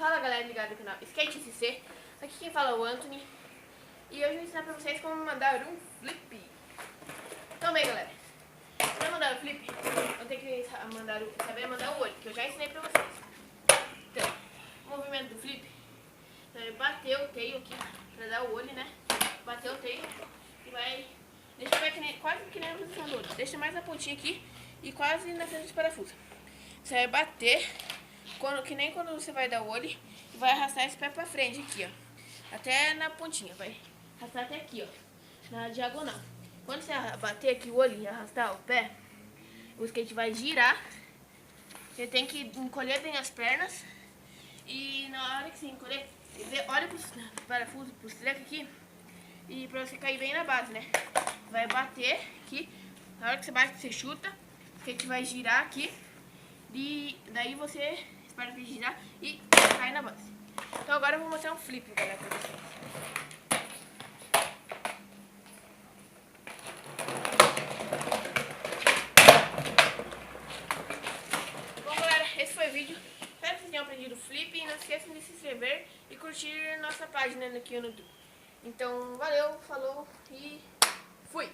Fala galera ligada no canal Skate SC, aqui quem fala é o Anthony. E hoje eu vou ensinar pra vocês como mandar um flip. Então bem galera, pra mandar o flip, eu tenho que saber mandar o olho, que eu já ensinei pra vocês. Então, o movimento do flip, então é bater o tail aqui, pra dar o olho, né? Bater o tail e vai deixar quase que nem a posição do olho. Deixa mais na pontinha aqui e quase na frente do parafuso. Você vai bater, que nem quando você vai dar o olho, e vai arrastar esse pé pra frente aqui, ó. Até na pontinha, vai arrastar até aqui, ó, na diagonal. Quando você bater aqui o olho e arrastar o pé, o skate vai girar. Você tem que encolher bem as pernas. E na hora que você encolher, olha pros parafusos, pros trecos aqui. E pra você cair bem na base, né? Vai bater aqui. Na hora que você bate, você chuta. O skate vai girar aqui. E daí você espera ele girar e cai na base. Então agora eu vou mostrar um flip, galera, pra vocês. Bom galera, esse foi o vídeo. Espero que vocês tenham aprendido o flip. E não esqueçam de se inscrever e curtir nossa página aqui no YouTube. Então valeu, falou e fui!